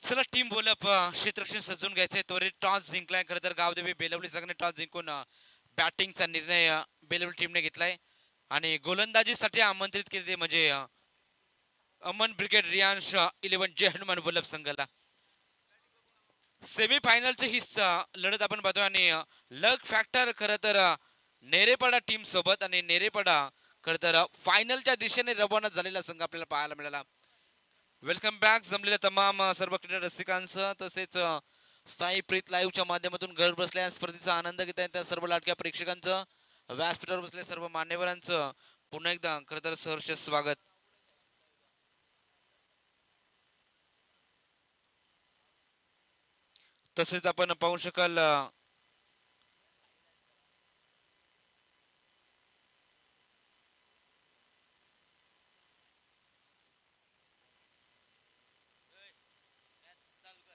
चला टीम बोलप क्षेत्ररक्षण सजून घ्यायचंय. त्वरित टॉस जिंकलाय. खरं तर गावदेवी बेलवली संघाने टॉस जिंकून बॅटिंगचा निर्णय बेलवली टीमने घेतलाय आणि गोलंदाजीसाठी आमंत्रित केले ते म्हणजे अमन ब्रिगेड रियांश 11 जय हनुमान वल्लभ संघाला. सेमीफायनलची ही लढत आपण पाहतोय आणि लक फॅक्टर खरं तर नेरेपाडा टीम सोबत आणि नेरेपाडा खरं तर फायनलच्या दिशेने रवाना झालेला संघ आपल्याला पाहायला मिळाला. वेलकम बॅक जमलेल्या तमाम सर्व क्रीडा रसिकांचं तसेच साई प्रीत लाईव्हच्या माध्यमातून घर बसल्या स्पर्धेचा आनंद घेत आहेत त्या सर्व लाडक्या प्रेक्षकांचं व्यासपीठावर बसल्या सर्व मान्यवरांचं पुन्हा एकदा खरं तर सहर्ष स्वागत. तसेच आपण पाहू शकाल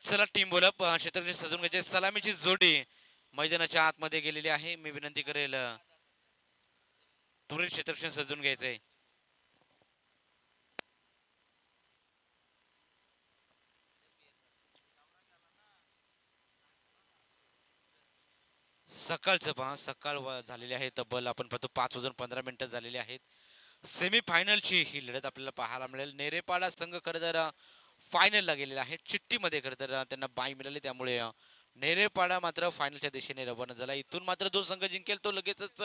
चला टीम बोला क्षेत्राची सजून घ्यायची सलामीची जोडी मैदानाच्या आतमध्ये गेलेली आहे. मी विनंती करेल त्वरित क्षेत्ररक्षण सजून घ्यायचंय. सकाळचं पहा सकाळ झालेली आहे. तब्बल आपण पाहतो 5 वाजून 15 मिनिटं झालेली आहेत. सेमीफायनलची ही लढत आपल्याला पाहायला मिळेल. नेरेपाडा संघ खरं तर फायनलला गेलेला आहे. चिठ्ठीमध्ये खरं तर त्यांना बाय मिळाली त्यामुळे नेरेपाडा मात्र फायनलच्या दिशेने रवाना झाला. इथून मात्र जो संघ जिंकेल तो लगेचच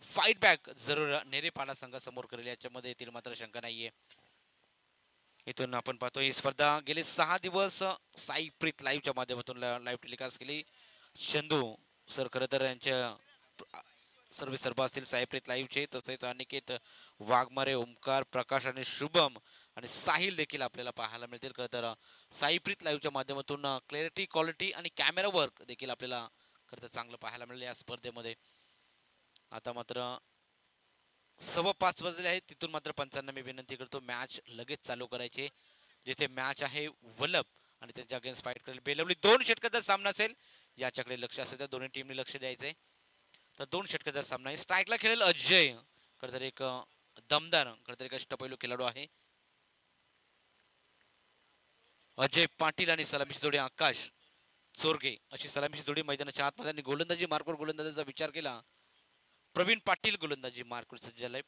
फाईट बॅक जरूर नेरेपाडा संघासमोर करेल याच्यामध्ये येथील मात्र शंका नाहीये. इथून आपण पाहतो ही स्पर्धा गेले 6 दिवस साई प्रीत लाईव्हच्या माध्यमातून लाईव्ह टेलिकास्ट केली. चंदू सर खरं तर यांच्या सर्व सर्व असतील साईप्रीत लाईव्हचे तसेच अनिकेत वाघमारे ओमकार प्रकाश आणि शुभम आणि साहिल देखील आपल्याला पाहायला मिळतील. खरं तर साईप्रीत लाईव्हच्या माध्यमातून क्लॅरिटी क्वालिटी आणि कॅमेरा वर्क देखील आपल्याला खरं तर चांगलं पाहायला मिळेल या स्पर्धेमध्ये. आता मात्र 5:15 वाजले आहेत. तिथून मात्र पंचांना मी विनंती करतो मॅच लगेच चालू करायचे. जिथे मॅच आहे वल्लभ आणि त्यांच्या अगेन्स्ट फाईट करेल बेलवली. 2 षटकाचा सामना असेल याच्याकडे लक्ष असेल तर दोन्ही टीमने लक्ष द्यायचंय. तर 2 षटकाचा सामना आहे. स्ट्राईकला खेळेल अजय खरं तर एक दमदार खरं तर एक अष्टपैलू खेळाडू आहे. अजय पाटील आणि सलामीची जोडी आकाश चोरगे अशी सलामीची जोडी मैदानाच्या आतमध्ये आणि गोलंदाजी मार्कवर गोलंदाजीचा विचार केला प्रवीण पाटील गोलंदाजी मार्कवर सज्ज झालाय.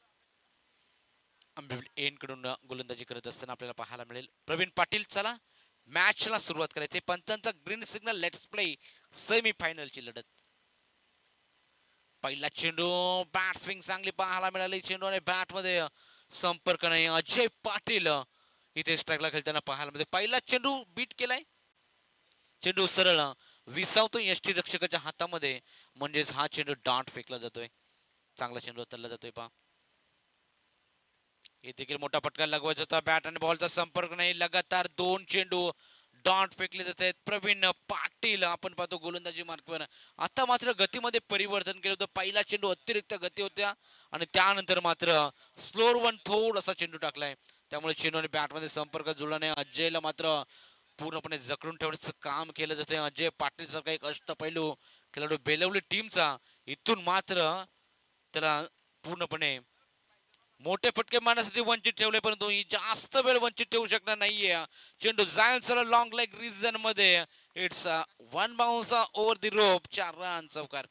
एन कडून गोलंदाजी करत असताना आपल्याला पाहायला मिळेल प्रवीण पाटील. चला मॅचला सुरुवात करायची. पंचांचा ग्रीन सिग्नल लेट्स प्ले सेमी फायनलची लढत. पहिला चेंडू बॅट स्विंग चांगली पाहायला मिळाली. चेंडू आणि बॅट मध्ये संपर्क नाही. अजय पाटील इथे स्ट्राईकला खेळताना पाहायला मिळते. पहिला चेंडू बीट केलाय. चेंडू सरळ विसावतो यष्टी रक्षकाच्या हातामध्ये म्हणजेच हा चेंडू डांट फेकला जातोय. चांगला चेंडू उतरला जातोय पहा. इथे मोठा फटका लगवायचा होता. बॅट आणि बॉलचा संपर्क नाही. लगातार 2 चेंडू डॉट फेकले जात आहेत. प्रवीण पाटील आपण पाहतो गोलंदाजी मार्कवर. आता मात्र गतीमध्ये परिवर्तन केलं होतं. पहिला चेंडू अतिरिक्त गती होत्या आणि त्यानंतर मात्र स्लोअर वन थोडासा चेंडू टाकलाय त्यामुळे चेंडू आणि बॅटमध्ये संपर्क जुळला नाही. अजयला मात्र पूर्णपणे जखडून ठेवण्याचं काम केलं जातंय. अजय पाटील सारखा एक अष्टपैलू खेळाडू बेलवली टीमचा इथून मात्र त्याला पूर्णपणे मोठे फटके मारण्यासाठी वंचित ठेवले परंतु जास्त वेळ वंचित ठेवू शकणार नाहीये. चेंडू जाईल सर लॉंग लेग रिजन मध्ये. It's 1 bounce over the rope. 4 run चौकार.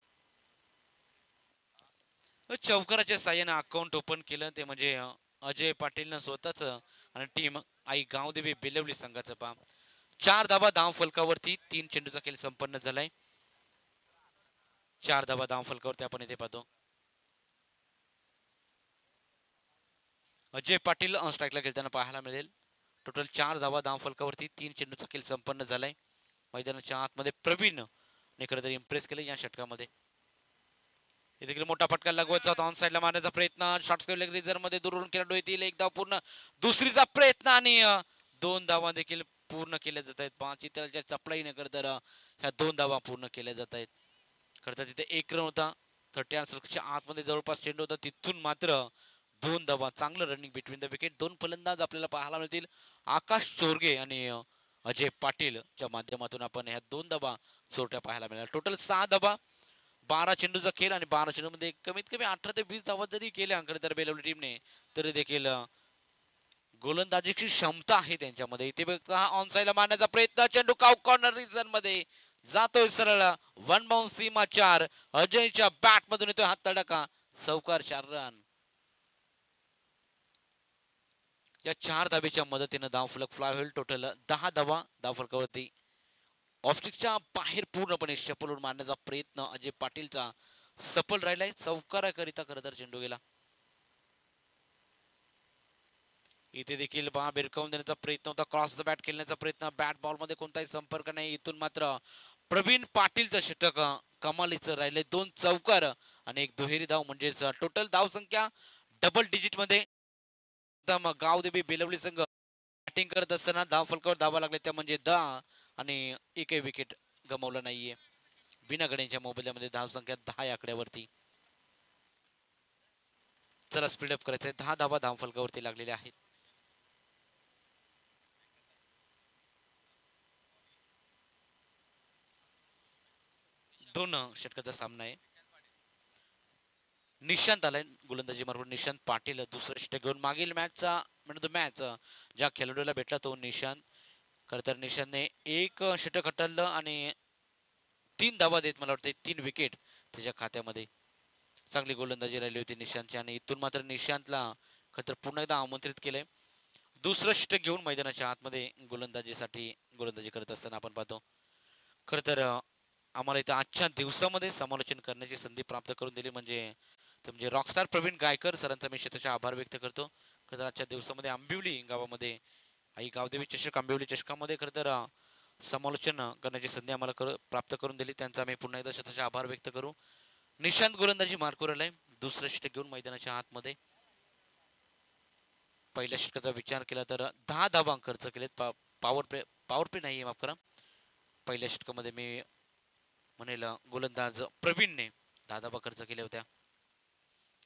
चौकाराच्या साह्याने अकाउंट ओपन केलं ते म्हणजे अजय पाटीलनं स्वतःच आणि टीम आई गावदेवी बेलवली संघाचं पा 4 धावा धाव फलकावरती. 3 चेंडूचा खेळ संपन्न झालाय. 4 धावा धाव फलकावरती आपण इथे पाहतो. अजय पाटील स्ट्राईकला खेळताना पाहायला मिळेल. टोटल 4 धावा धाव फलकावरती. 3 चेंडूचा खेळ संपन्न झालाय. मैदानाच्या आतमध्ये प्रवीण ने खरं तर इम्प्रेस केलं या षटकामध्ये. इथे मोठा फटका लगवायचा होता. ऑन साईडला मारण्याचा प्रयत्न. शॉर्ट लेग रिझर्व मध्ये दुरून खेळाडू येतील. एक धाव पूर्ण. दुसरीचा प्रयत्न आणि 2 धावा देखील पूर्ण केल्या जात आहेत. 5 इतरच्या चपळाईने खरं तर ह्या 2 धावा पूर्ण केल्या जात आहेत. खरं तर तिथे 1 रन होता. 30 आतमध्ये जवळपास चेंडू होता तिथून मात्र 2 धावा. चांगलं रनिंग बिटवीन द विकेट. 2 फलंदाज आपल्याला पाहायला मिळतील. आकाश चोरगे आणि अजय पाटीलच्या माध्यमातून आपण ह्या 2 धावा चोरट्या पाहायला मिळाल्या. टोटल 6 धावा. 12 चेंडूचा खेळ आणि 12 चेंडू मध्ये कमीत कमी 18 ते 20 धावा जरी केल्या खरं तर बेलवली टीमने तरी देखील गोलंदाजीची क्षमता आहे त्यांच्यामध्ये. इथे बघा ऑन साइडला मारण्याचा प्रयत्न, चेंडू कॉर्नर रिजन मध्ये जातोय सरळ. वन बाउंस सीमा 4. अजयच्या बॅट मधून येतोय हात तडका, चौकार 4 रन. या 4 धाबेच्या मदतीने धावफलक फ्लाय होईल. टोटल 10 धावा धावफलकावरती. ऑफस्टिकच्या बाहेर पूर्णपणे शपलून मारण्याचा प्रयत्न अजय पाटीलचा सफल राहिलाय. चौकाराकरिता खरं तर चेंडू गेला. इथे देखील बा भिरकावून देण्याचा प्रयत्न होता, क्रॉस द बॅट खेळण्याचा प्रयत्न, बॅट बॉल मध्ये कोणताही संपर्क नाही. इथून मात्र प्रवीण पाटीलचं षटक कमालीचं राहिले. 2 चौकार आणि 1 दुहेरी धाव, म्हणजेच टोटल धाव संख्या डबल डिजिट मध्ये. गावदेवी बेलवली संघ बॅटिंग करत असताना धाव फलकावर धावा लागले त्या म्हणजे 10 आणि एकही विकेट गमावलं नाहीये. बिना गड्यांच्या मोबदल्यामध्ये धाव संख्या 10 या आकड्यावरती. चला स्पीडअप करायचंय. 10 धावा धाव फलकावरती लागलेल्या आहेत. दोन षटकाचा सामना आहे. निशांत आलाय गोलंदाजी मार्फत. निशांत पाटील दुसरं षटक घेऊन. मागील मॅचचा म्हणजे मॅच ज्या खेळाडूला भेटला तो निशांत. खर तर निशांतने 1 षटक हटवलं आणि 3 धावा देत मला वाटतं 3 विकेट त्याच्या खात्यामध्ये. चांगली गोलंदाजी राहिली होती निशांतची आणि इथून मात्र निशांतला खर तर पुन्हा एकदा आमंत्रित केलंय. दुसरं षटक घेऊन मैदानाच्या आतमध्ये गोलंदाजी करत असताना आपण पाहतो. खर तर आम्हाला इथं आजच्या दिवसामध्ये समालोचन करण्याची संधी प्राप्त करून दिली म्हणजे रॉकस्टार प्रवीण गायकर सरांचा मी शेताचे आभार व्यक्त करतो. खरं तर आजच्या दिवसामध्ये आंबिवली गावामध्ये आई गावदेवी चषक आंबिवली चषकामध्ये खरं तर समालोचन करण्याची संधी आम्हाला प्राप्त करून दिली. त्यांचा आम्ही पुन्हा एकदा शेताचे आभार व्यक्त करू. निशांत गोलंदाजी मार्कवर आलाय दुसरं षटक घेऊन मैदानाच्या आतमध्ये. पहिल्या षटकाचा विचार केला तर 10 धावा खर्च केलेत. पॉवर प्ले नाहीये, माफ करा. पहिल्या षटकामध्ये मी म्हणेल गोलंदाज प्रवीणने 10 धावा खर्च केल्या होत्या.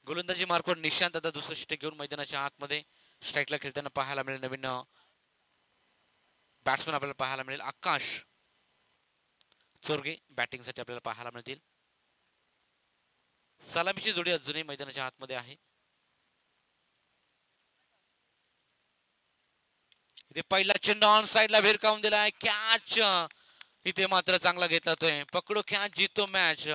गोलंदाजी मार्फत निशांत आता दुसरं षटक घेऊन मैदानाच्या आतमध्ये स्ट्राईकला खेळताना पाहायला मिळेल. नवीन बॅट्समन आपल्याला पाहायला मिळेल. आकाश चोरगे बॅटिंग साठी आपल्याला पाहायला मिळतील. सलामीची जोडी अजूनही मैदानाच्या आतमध्ये आहे. इथे पहिला चेंडू ऑन साइडला भिरकावून दिलाय. कॅच इथे मात्र चांगला घेतला तोय. पकडो कॅच जितो मॅच.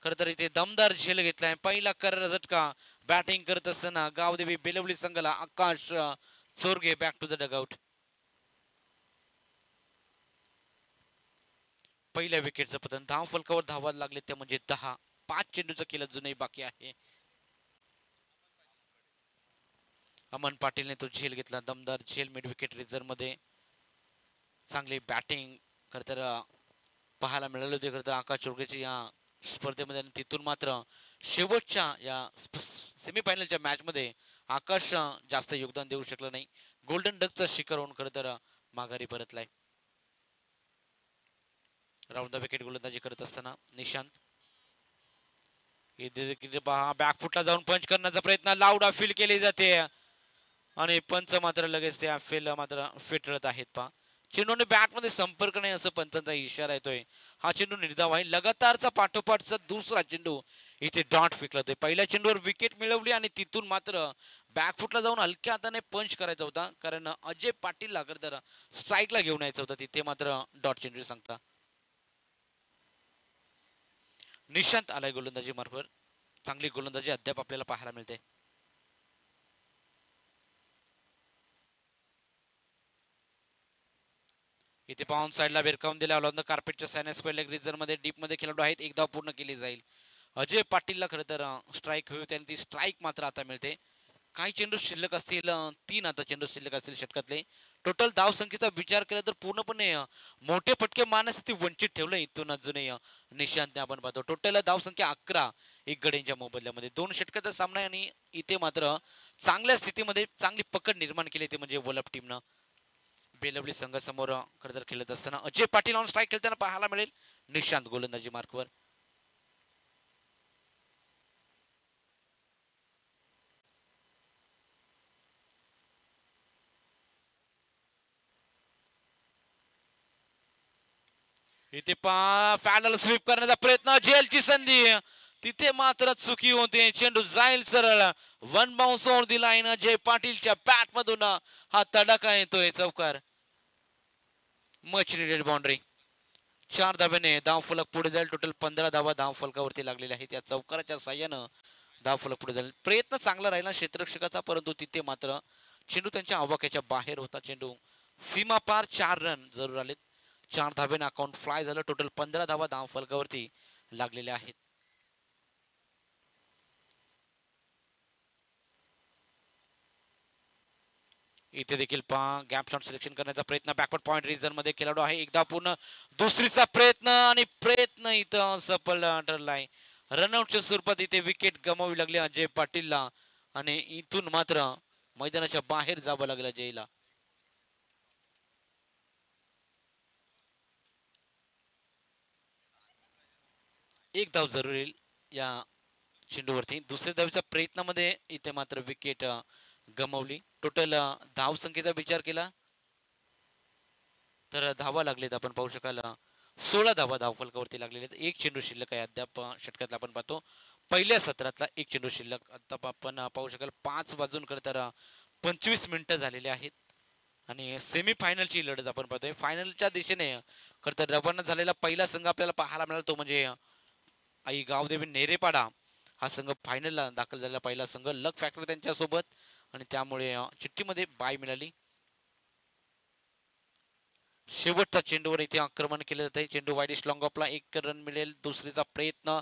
खर तर इथे दमदार झेल घेतलाय. पहिला करारा झटका बॅटिंग करत असताना गावदेवी बेलवली संघाला Akash Chorge back to the dugout. पहिल्या विकेटचं पतन. धाव फलकावर धावा लागले ते म्हणजे 10. 5 चेंडूचं केलं अजूनही बाकी आहे. अमन पाटीलने तो झेल घेतला. दमदार झेल मिड विकेट रिझर्व मध्ये. चांगली बॅटिंग खर तर पाहायला मिळाले होते खर तर आकाश चोरगेची या स्पर्धेमध्ये. तिथून मात्र शेवटच्या या सेमीफायनलच्या मॅच मध्ये आकाश जास्त योगदान देऊ शकलं नाही. गोल्डन डकचा शिकार होऊन खर तर माघारी परतलाय. राऊंड द विकेट गोलंदाजी करत असताना निशांत बॅकफुटला जाऊन पंच करण्याचा प्रयत्न. लावडा फील केली जाते आणि पंच मात्र लगेच त्या फील मात्र फेटाळत आहेत. पहा चेंडूने बॅट मध्ये संपर्क नाही असं पंचांचा इशारा येतोय. हा चेंडू निर्धाव आहे. लगातारचा पाठोपाठचा दुसरा चेंडू इथे डॉट फेकला होतोय. पहिल्या चेंडूवर विकेट मिळवली आणि तिथून मात्र बॅकफुटला जाऊन हलक्या हाताने पंच करायचा होता कारण अजय पाटील तर स्ट्राईकला घेऊन यायचं होतं. तिथे मात्र डॉट चेंडू सांगता. निशांत आलाय गोलंदाजी मार्फत. चांगली गोलंदाजी अद्याप आपल्याला पाहायला मिळते. इथे पाऊन साइडला भिरकावून दिला. ऑन कार्पेटच्या सायन्स स्क्वेअर लेग रिजन मध्ये डीप मध्ये खेळाडू आहेत. एक धाव पूर्ण केली जाईल. अजय पाटीलला खरं तर स्ट्राईक हवी होती आणि ती स्ट्राईक मात्र आता मिळते. काही चेंडू शिल्लक असतील. 3 आता चेंडू शिल्लक असतील षटकातले. टोटल धाव संख्येचा विचार केला तर पूर्णपणे मोठे फटके मारण्यासाठी वंचित ठेवलं इथून अजूनही निशांतने आपण पाहतो. टोटल धाव संख्या 11 एक गड्यांच्या मोबदल्यामध्ये. 2 षटकाचा सामना आणि इथे मात्र चांगल्या स्थितीमध्ये चांगली पकड निर्माण केली ते म्हणजे वलप टीमनं. बेलवली संघासमोर खरं तर खेळत असताना अजय पाटील ऑन स्ट्राईक खेळताना पाहायला मिळेल. निशांत गोलंदाजी मार्कवर. इथे पॅनल स्वीप करण्याचा प्रयत्न. झेलची संधी तिथे मात्र चुकी होते. चेंडू जाईल सरळ one bounce over the line. Ajay पाटीलच्या बॅट मधून हा तडाखा येतोय चौकार. Much needed boundary. 4 धाब्याने धाव फलक पुढे जाईल. टोटल 15 धावा धाव फलकावरती लागलेल्या आहेत. या चौकाराच्या साह्यानं धाव फलक पुढे जाईल. प्रयत्न चांगला राहिला क्षेत्ररक्षकाचा, परंतु तिथे मात्र चेंडू त्यांच्या आवाक्याच्या बाहेर होता. चेंडू सीमा पार. 4 रन जरूर आलेत. 4 धाब्याने अकाउंट फ्लाय झालं. टोटल 15 धावा धाव फलकावरती लागलेल्या आहेत. इथे देखील गॅप शॉट सिलेक्शन करण्याचा प्रयत्न. बॅकवर्ड पॉइंट रिजन मध्ये खेळाडू आहे. एकदा पूर्ण दुसरीचा प्रयत्न आणि प्रयत्न इथं सफल ठरलाय. रनआउटच्या स्वरूपात इथे विकेट गमावी लागली अजय पाटीलला आणि इथून मात्र मैदानाच्या बाहेर जावं लागलं अजयला. एक धाव जरूर येईल या चेंडूवरती. दुसऱ्या धावेच्या प्रयत्नामध्ये इथे मात्र विकेट गमावली. टोटल धाव संख्येचा विचार केला तर धावा लागलेत. आपण पाहू शकाल 16 धावा धाव फलकावरती लागलेले आहेत. एक चेंडू शिल्लक आहे अद्याप षटकातला. आपण पाहतो पहिल्या सत्रातला एक चेंडू शिल्लक. आता आपण पाहू शकाल 5 वाजून तर 25 मिनिटं झालेले आहेत आणि सेमी फायनलची लढत आपण पाहतोय. फायनलच्या दिशेने खरं तर रवाना झालेला पहिला संघ आपल्याला पाहायला मिळाला तो म्हणजे आई गावदेवी नेरेपाडा. हा संघ फायनलला दाखल झालेला पहिला संघ. लक फॅक्टर त्यांच्या सोबत आणि त्यामुळे चिठ्ठीमध्ये बाय मिळाली. शेवटच्या चेंडूवर इथे आक्रमण केलं जात आहे. चेंडू वाईडिश लॉंग ऑफला. 1 रन मिळेल. दुसरीचा प्रयत्न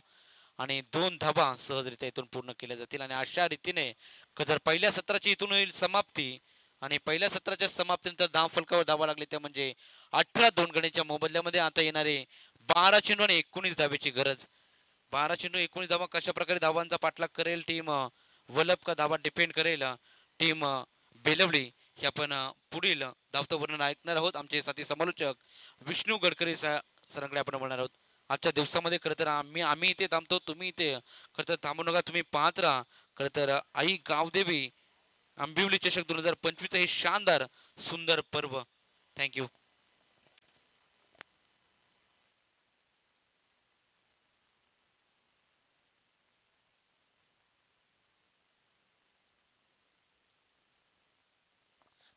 आणि 2 धावा सहजरित्या इथून पूर्ण केल्या जातील आणि अशा रीतीने जर पहिल्या सत्राची इथून होईल समाप्ती आणि पहिल्या सत्राच्या समाप्तीनंतर धाव फलकावर धावा लागले ते म्हणजे 18 दोन गणेच्या मोबदल्यामध्ये आता येणारे 12 चेंडू आणि 19 धावेची गरज. 12 चेंडू 19 धावा. कशा प्रकारे धावांचा पाठलाग करेल टीम वलप का धावा डिपेंड करेल टीम बेलवली हे आपण पुढील धावतं वर्णन ऐकणार आहोत. आमचे साथी समालोचक विष्णू गडकरी सरांकडे आपण बोलणार आहोत. आजच्या दिवसामध्ये खरं तर आम्ही इथे थांबतो, तुम्ही इथे खरं तर थांबू नका, तुम्ही पाहत राहा. खरं तर आई गावदेवी आंबिवली चषक 2025 हे शानदार सुंदर पर्व. थँक्यू.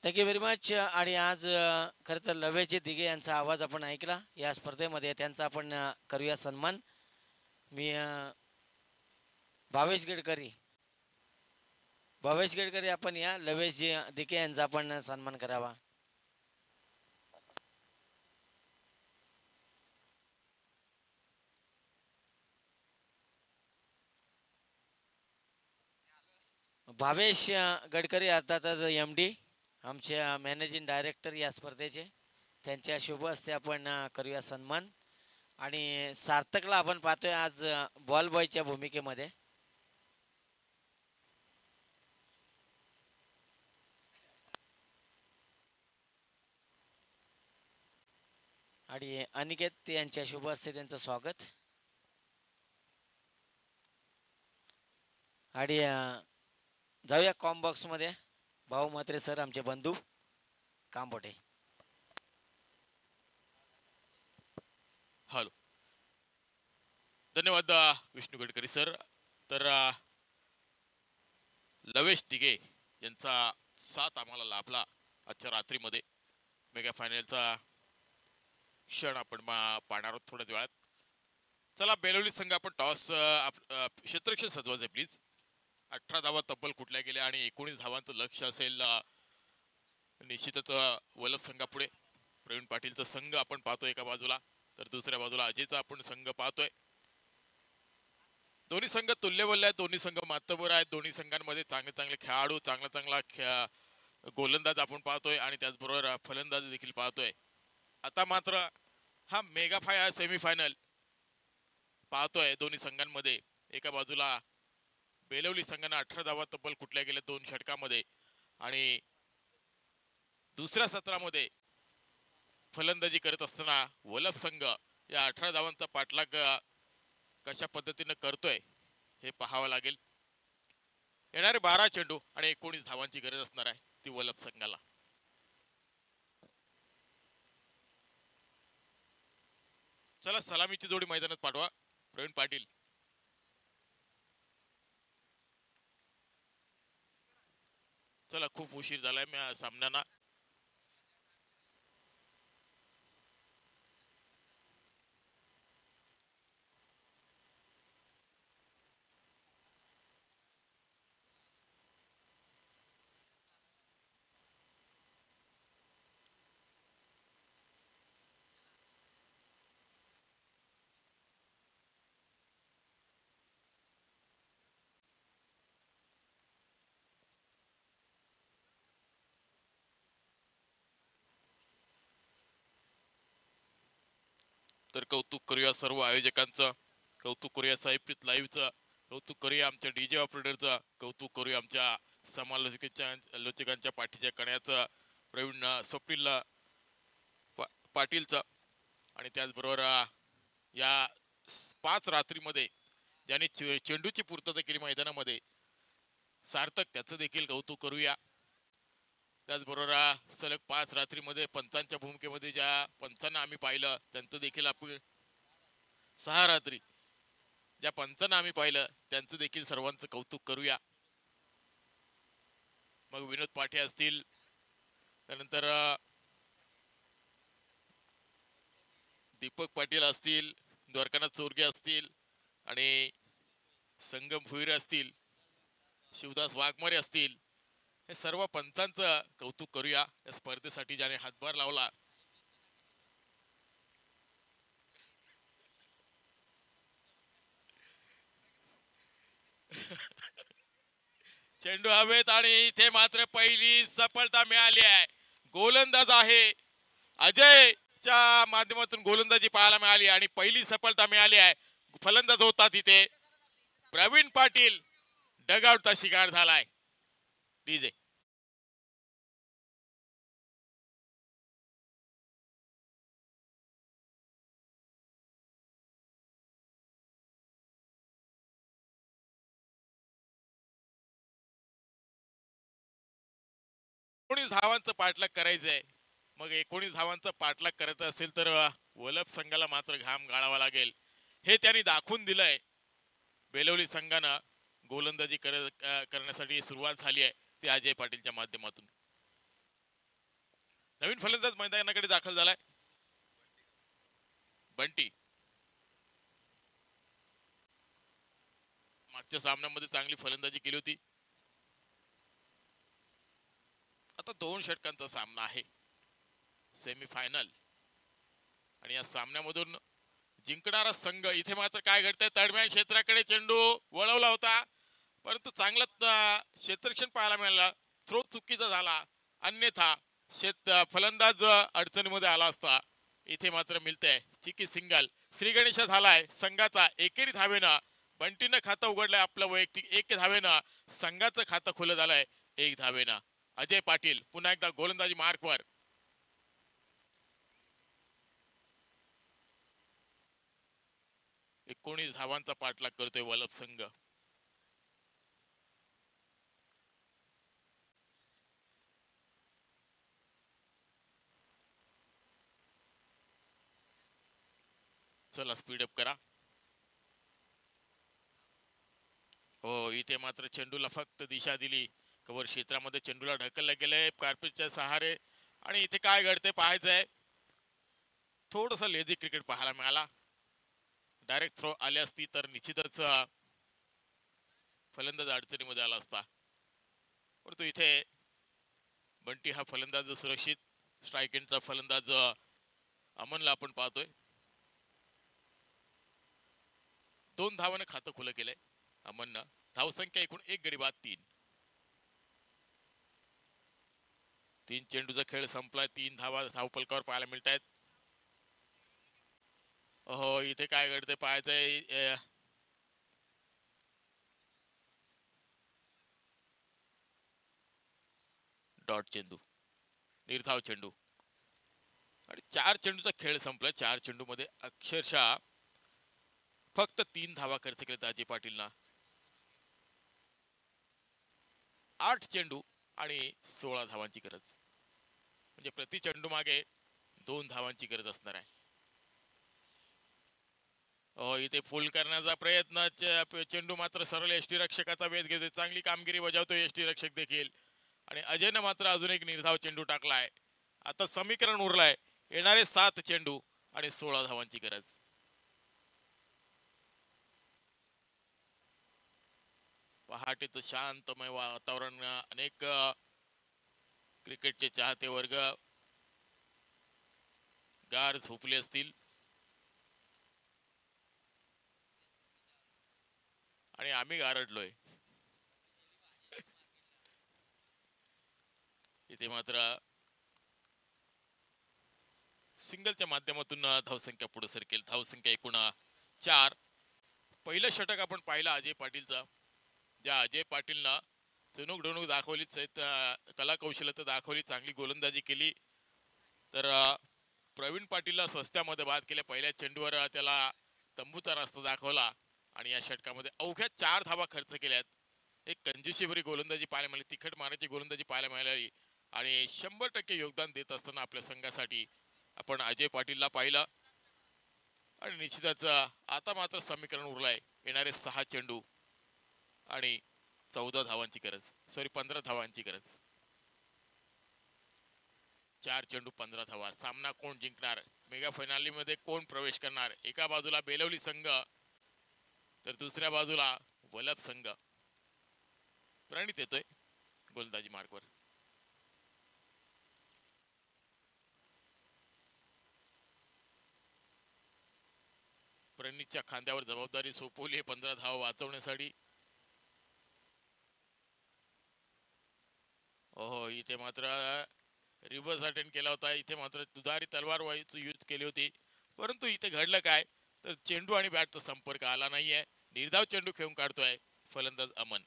Thank you very much. आणि आज खरं तर लवेचे दिघे यांचा आवाज आपण ऐकला. या स्पर्धेमध्ये त्यांचा आपण करूया सन्मान. मी भावेश गडकरी आपण या लवेश दिघे यांचा आपण सन्मान करावा. भावेश गडकरी अर्थातच MD आमचे मॅनेजिंग डायरेक्टर या स्पर्धेचे, त्यांच्या शुभ हस्ते आपण करूया सन्मान. आणि सार्थकला आपण पाहतोय आज बॉल बॉयच्या भूमिकेमध्ये. आणि अनिकेत यांच्या शुभ हस्ते त्यांचं स्वागत. आणि जाऊया कॉम बॉक्स मध्ये. भाऊ म्हात्रे सर आमचे बंधू कांबोटे. हॅलो, धन्यवाद विष्णू गडकरी सर. तर लवेश दिघे यांचा साथ आम्हाला लाभला आजच्या रात्रीमध्ये. मेगा फायनलचा क्षण आपण पाहणार आहोत थोड्याच वेळात. चला, बेलवली संघ आपण टॉस क्षेत्ररक्षण सजवायचे प्लीज. 18 धावा तब्बल कुठल्या गेल्या आणि 19 धावांचं लक्ष असेल निश्चितच वल्लभ संघापुढे. प्रवीण पाटीलचा संघ आपण पाहतोय एका बाजूला, तर दुसऱ्या बाजूला अजयचा आपण संघ पाहतोय. दोन्ही संघ तुल्यबल्य आहेत, दोन्ही संघ मातबर आहेत. दोन्ही संघांमध्ये चांगले चांगले खेळाडू, चांगला गोलंदाज आपण पाहतोय आणि त्याचबरोबर फलंदाज देखील पाहतोय. आता मात्र हा मेगा सेमी फायनल पाहतोय दोन्ही संघांमध्ये. एका बाजूला बेलवली संघाने 18 धावा तब्बल कुठल्या गेल्या 2 षटकामध्ये आणि दुसऱ्या सत्रामध्ये फलंदाजी करत असताना वलभ संघ या 18 धावांचा पाठलाग कशा पद्धतीने करतोय हे पाहावं लागेल. येणारे 12 चेंडू आणि 19 धावांची गरज असणार आहे ती वलभ संघाला. चला, सलामीची जोडी मैदानात पाठवा. प्रवीण पाटील चला खूप उशीर झालाय मी सामन्यांना. तर कौतुक करूया सर्व आयोजकांचं, कौतुक करूया साहित्य लाईव्हचं, कौतुक करूया आमच्या डीजे ऑपरेटरचं, कौतुक करूया आमच्या समालोचकांच्या पाठीच्या कण्याचं, प्रवीण स्वप्नील पाटीलचं. आणि त्याचबरोबर या 5 रात्रीमध्ये ज्याने चेंडूची पूर्तता केली मैदानामध्ये, सार्थक त्याचं देखील कौतुक करूया. त्याचबरोबर सलग 5 रात्रीमध्ये पंचांच्या भूमिकेमध्ये ज्या पंचांना आम्ही पाहिलं त्यांचं देखील आपण 6 रात्री ज्या पंचांना आम्ही पाहिलं त्यांचं देखील सर्वांचं कौतुक करूया. मग विनोद पाठे असतील, त्यानंतर दीपक पाटील असतील, द्वारकानाथ चोरगे असतील आणि संगम भुईर असतील, शिवदास वाघमारे असतील, हे सर्व पंचांचं कौतुक करूया या स्पर्धेसाठी ज्याने हातभार लावला. चेंडू हवेत आणि इथे मात्र पहिली सफलता मिळाली आहे. गोलंदाज आहे अजयच्या माध्यमातून गोलंदाजी पाहायला मिळाली आणि पहिली सफलता मिळाली आहे. फलंदाज होता तिथे प्रवीण पाटील, डगआउटचा शिकार झालाय. डीजे धावांचं पाठलाग करायचंय. मग 19 धावांचा पाठलाग करायचा असेल तर वलप संघाला मात्र घाम गाळावा लागेल, हे त्यांनी दाखवून दिलंय. बेलवली संघानं गोलंदाजी करण्यासाठी सुरुवात झाली आहे ती अजय पाटीलच्या माध्यमातून. नवीन फलंदाज मैदानाकडे दाखल झालाय बंटी. मागच्या सामन्यामध्ये चांगली फलंदाजी केली होती. आता 2 षटकांचा सामना आहे, सेमीफायनल, आणि या सामन्यामधून जिंकणारा संघ. इथे मात्र काय घडतंय, तडम्या क्षेत्राकडे चेंडू वळवला होता परंतु चांगला क्षेत्ररक्षण पाहायला मिळाला. थ्रो चुकीचा झाला, अन्यथा फलंदाज अडचणीमध्ये आला असता. इथे मात्र मिळतंय चिकी सिंगल. श्री गणेश झालाय संघाचा एकेरी धावेनं. बंटीनं खातं उघडलंय आपलं वैयक्तिक 1 धावेनं. संघाचं खातं खुलं झालंय 1 धावेनं. अजय पाटील पुन्हा एकदा गोलंदाजी मार्कवर. 19 धावांचा पाठलाग करतोय वलप संघ. चला स्पीडअप करा. हो, इथे मात्र चेंडूला फक्त दिशा दिली. कव्हर क्षेत्रामध्ये चेंडूला ढकललं गेलंय कार्पेटच्या सहारे. आणि इथे काय घडते पाहायचंय. थोडस लेझी क्रिकेट पाहायला मिळाला. डायरेक्ट थ्रो आली असती तर निश्चितच फलंदाज अडचणीमध्ये आला असता. परंतु इथे बंटी हा फलंदाज सुरक्षित, स्ट्राईक एंडचा फलंदाज अमनला आपण पाहतोय. 2 धावाने खातं खुलं केलंय अमननं. धावसंख्या एकूण 1 गडी बाद 3. 3 चेंडूचा खेळ संपलाय. 3 धावा धावफलकावर पाहायला मिळत आहेत. हो, इथे काय घडतंय पाहायचंय. डॉट चेंडू, निर्धाव चेंडू, आणि 4 चेंडूचा खेळ संपलाय. 4 चेंडू मध्ये अक्षरशः फक्त 3 धावा खर्च केल्यात अजय पाटीलना. 8 चेंडू आणि 16 धावांची गरज, म्हणजे प्रति चेंडू मागे 2 धावांची गरज असणार आहे. इथे फुल करण्याचा प्रयत्न. चेंडू मात्र सरळ यष्टी रक्षकाचा वेध घेतोय. चांगली कामगिरी बजावतोय यष्टी रक्षक देखील. आणि अजयनं मात्र अजून एक निर्धाव चेंडू टाकलाय. आता समीकरण उरलाय येणारे 7 चेंडू आणि 16 धावांची गरज. पहाटेचं शांतमय वातावरण, अनेक क्रिकेटचे चाहते वर्ग गार झोपले असतील आणि आम्ही गारडलोय. इथे मात्र सिंगलच्या माध्यमातून धावसंख्या पुढे सरकेल. धावसंख्या एकूण 4. पहिलं षटक आपण पाहिलं अजय पाटीलचं, ज्या अजय पाटीलनं चुणूक ढुणूक दाखवलीच, कला कौशल्य दाखवली, चांगली गोलंदाजी केली. तर प्रवीण पाटीलला स्वस्त्यामध्ये बाद केल्या. पहिल्या चेंडूवर त्याला तंबूचा रस्ता दाखवला आणि या षटकामध्ये अवघ्या 4 धावा खर्च केल्यात. एक कंजूशीभरी गोलंदाजी पाहायला मिळाली, तिखट मारायची गोलंदाजी पाहायला मिळाली आणि 100% योगदान देत असताना आपल्या संघासाठी आपण अजय पाटीलला पाहिलं. आणि निश्चितच आता मात्र समीकरण उरलंय येणारे 6 चेंडू आणि 14 धावांची गरज, 15 धावांची गरज. 4 चेंडू 15 धावा. सामना कोण जिंकणार, मेगा फायनली मध्ये कोण प्रवेश करणार? एका बाजूला बेलवली संघ तर दुसऱ्या बाजूला वलभ संघ. प्रणित येतोय गोलंदाजी मार्गवर. प्रणितच्या खांद्यावर जबाबदारी सोपवली 15 धावा वाचवण्यासाठी. ओहो, इथे मात्र रिव्हर्स अटेंड केला होता. इथे मात्र दुधारी तलवार वाईच युद्ध केली होती. परंतु इथे घडलं काय तर चेंडू आणि बॅटचा संपर्क आला नाहीये. निर्धाव चेंडू खेळून काढतोय फलंदाज अमन.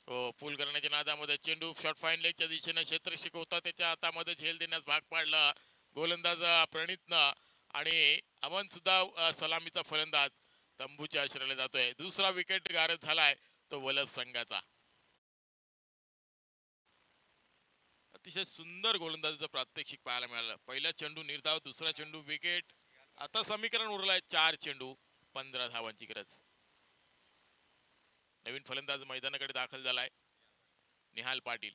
हो, पूल करण्याच्या नादामध्ये चेंडू शॉर्ट फाईन लेगच्या दिशेने क्षेत्ररक्षक होता, त्याच्या हातामध्ये झेल देण्यास भाग पाडला गोलंदाज प्रणितनं. आणि अमन सुद्धा सलामीचा फलंदाज तंबूच्या आश्रयाला जातोय. दुसरा विकेट गारद झालाय तो वलभ संघाचा. अतिशय सुंदर गोलंदाजीचं प्रात्यक्षिक पाहायला मिळालं. पहिला चेंडू निर्धाव, दुसरा चेंडू विकेट. आता समीकरण उरलाय 4 चेंडू 15 धावांची गरज. नवीन फलंदाज मैदानाकडे दाखल झालाय निहाल पाटील.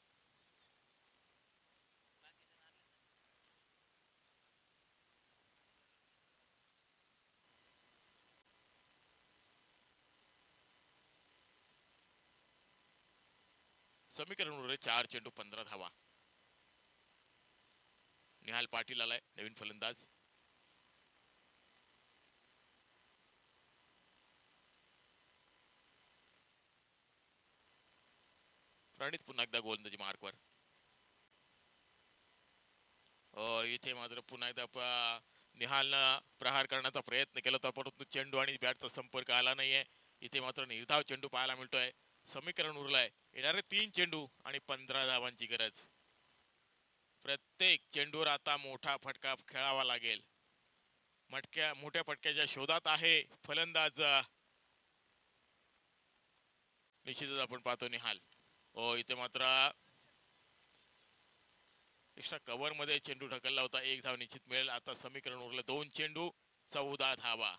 समीकरण उरले 4 चेंडू 15 धावा. निहाल पाटील आलाय नवीन फलंदाज. प्रणित पुन्हा एकदा गोलंदाजी मार्कवर. इथे मात्र पुन्हा एकदा निहालनं प्रहार करण्याचा प्रयत्न केला होता, परंतु चेंडू आणि बॅटचा संपर्क आला नाहीये. इथे मात्र निर्धाव चेंडू पाहायला मिळतोय. समीकरण उरलाय येणारे 3 चेंडू आणि 15 धावांची गरज. प्रत्येक चेंडूवर आता मोठा फटका खेळावा लागेल. मोठ्या फटक्याच्या शोधात आहे फलंदाज. निश्चितच आपण पाहतो निहाल. इथे मात्र एक्स्ट्रा कव्हर मध्ये चेंडू ढकलला होता. 1 धाव निश्चित मिळेल. आता समीकरण उरलं 2 चेंडू 14 धावा.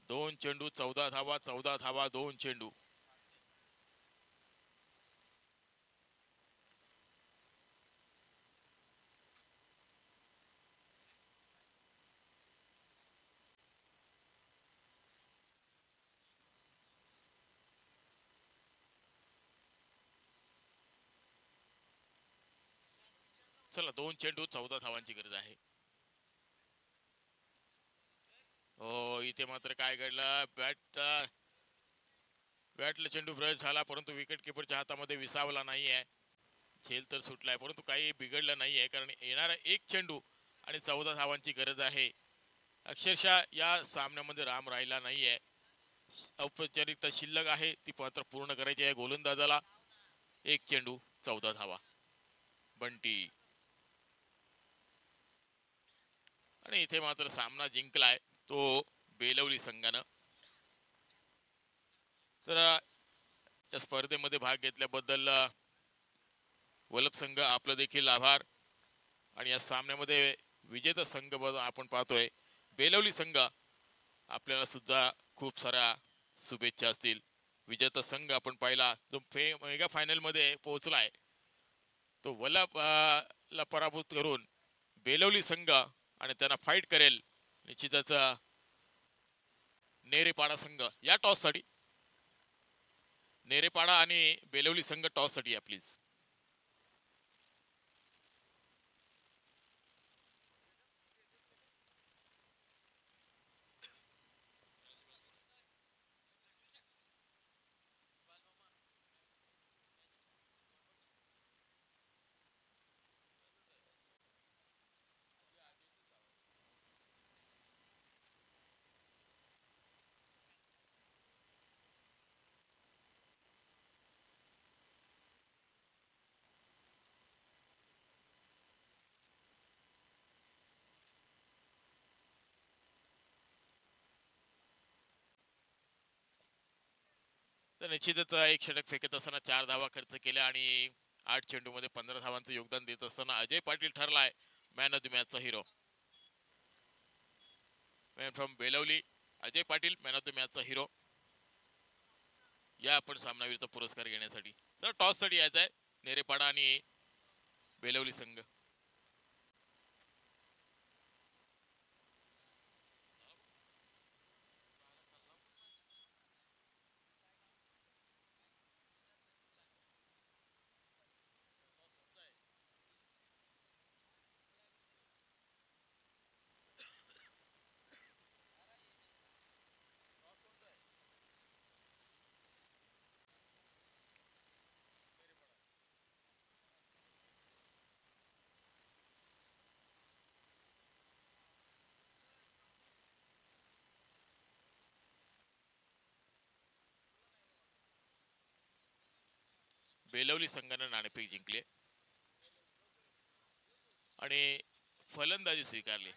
2 चेंडू 14 धावा, 14 धावा 2 चेंडू. चला 2 चेंडू 14 धावांची गरज आहे. इथे मात्र काय घडलं, बॅटला चेंडू ब्रश झाला, परंतु विकेट किपरच्या हातामध्ये विसावला नाहीये. झेल तर सुटलाय, परंतु काही बिघडलं नाहीये, कारण येणारा 1 चेंडू आणि 14 धावांची गरज आहे. अक्षरशः या सामन्यामध्ये राम राहिला नाहीये. औपचारिकता शिल्लक आहे, ती मात्र पूर्ण करायची आहे गोलंदाजाला. 1 चेंडू 14 धावा. बंटी. आणि इथे मात्र सामना जिंकलाय तो बेलवली संघानं. तर या स्पर्धेमध्ये भाग घेतल्याबद्दल वलभ संघ आपलं देखील आभार. आणि या सामन्यामध्ये विजेता संघ आपण पाहतोय बेलवली संघ आपल्याला सुद्धा खूप साऱ्या शुभेच्छा असतील. विजेता संघ आपण पाहिला जो मेगा फायनल मध्ये पोहोचलाय तो ला पराभूत करून बेलवली संघ आणि त्यांना फाईट करेल निश्चितच नेरेपाडा संघ. या टॉस साठी नेरेपाडा आणि बेलवली संघ टॉस साठी या प्लीज. तर निश्चितच एक षटक फेकत असताना 4 धावा खर्च केल्या आणि 8 चेंडूमध्ये 15 धावांचं योगदान देत असताना अजय पाटील ठरलाय मॅन ऑफ द मॅचचा hero. Man from Belavali Ajay Patil man of the मॅचचा हिरो. या आपण सामनावीरचा पुरस्कार घेण्यासाठी तर टॉस साठी यायचा आहे नेरेपाडा आणि बेलवली संघ. बेलवली संघाने नाणेफेक जिंकले आणि फलंदाजी स्वीकारली.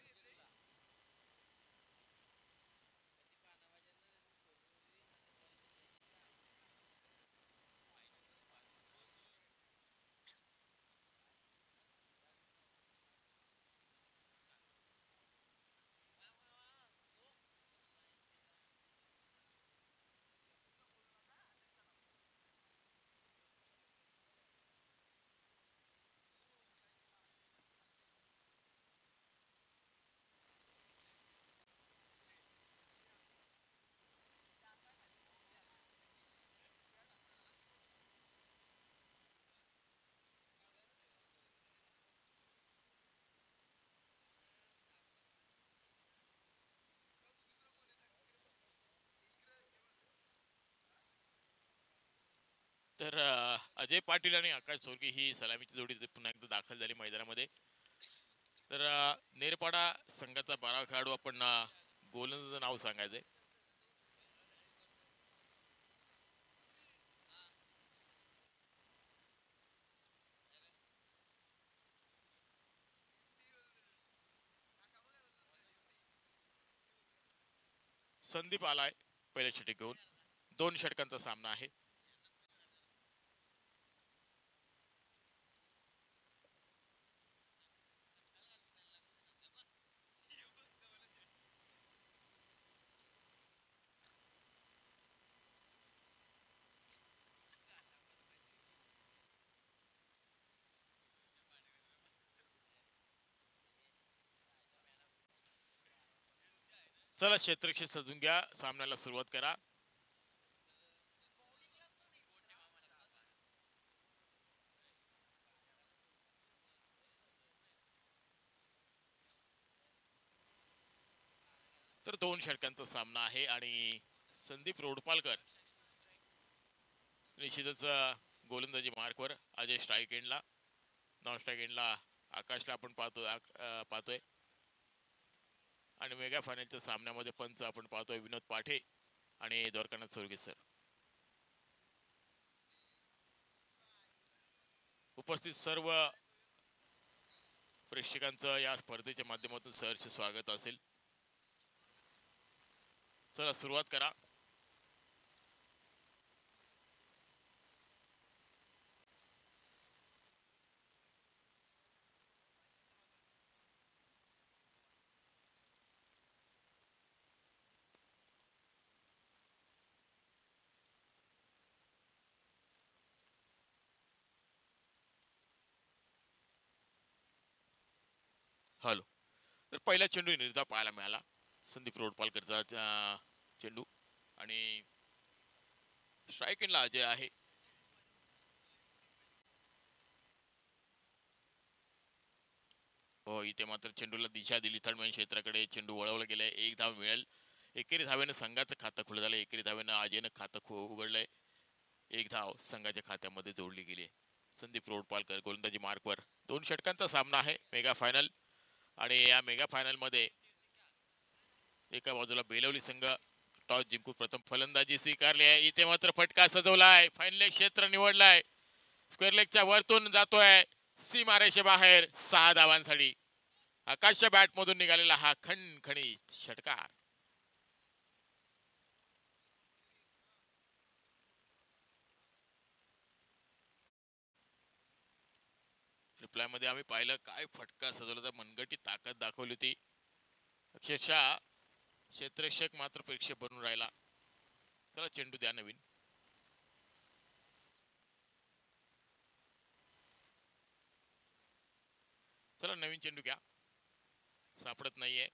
तर अजय पाटील आणि आकाश सोरगी ही सलामीची जोडी पुन्हा एकदा दाखल झाली मैदानामध्ये. तर नेरपाडा संघाचा 12 खेळाडू आपण गोलंदाजाचं नाव सांगायचंय. संदीप आलाय पहिल्या षटक घेऊन. 2 षटकांचा सामना आहे. चला क्षेत्रक्षेत्र सजून घ्या सामन्याला सुरुवात करा. तर 2 षटकांचा सामना आहे आणि संदीप रोडपालकर निश्चितच गोलंदाजी मार्कवर. अजय स्ट्राईक एंडला, नॉन स्ट्राईक एंडला आकाशला आपण पाहतोय आणि मेगा फायनलच्या सामन्यामध्ये पंच आपण पाहतोय विनोद पाठे आणि द्वारकानाथ सोरगे सर. उपस्थित सर्व प्रेक्षकांचं या स्पर्धेच्या माध्यमातून सहर्ष स्वागत असेल. चला सुरुवात करा. तर पहिला चेंडू निर्धाव पाहायला मिळाला संदीप रोडपालकरचा चेंडू आणि स्ट्राईक एंडला अजय आहे. हो, इथे मात्र चेंडूला दिशा दिली थर्डमॅन क्षेत्राकडे. चेंडू वळवला गेलाय. एक धाव मिळेल. एकेरी धावेनं संघाचं खातं खुलं झालं. एकेरी धावेनं अजयनं खातं उघडलंय. एक धाव संघाच्या खात्यामध्ये जोडली गेली आहे. संदीप रोडपालकर गोलंदाजी मार्कवर. 2 षटकांचा सामना आहे मेगा फायनल. आणि या मेगा फायनल मध्ये एका बाजूला बेलवली संघ टॉस जिंकून प्रथम फलंदाजी स्वीकारली आहे. इथे मात्र फटका सजवलाय. फायनल क्षेत्र निवडलाय. स्क्वेअर लेगच्या वरतून जातोय सीमारेषे बाहेर 6 धावांसाठी. आकाशच्या बॅट मधून निघालेला हा खणखणीत षटकार. रिप्लाय मध्ये आम्ही पाहिलं काय फटका सजवला तर मनगटी ताकद दाखवली होती. अक्षरशः क्षेत्ररक्षक मात्र प्रेक्षक बनून राहिला. चला चेंडू द्या नवीन. चला नवीन चेंडू घ्या. सापडत नाहीये.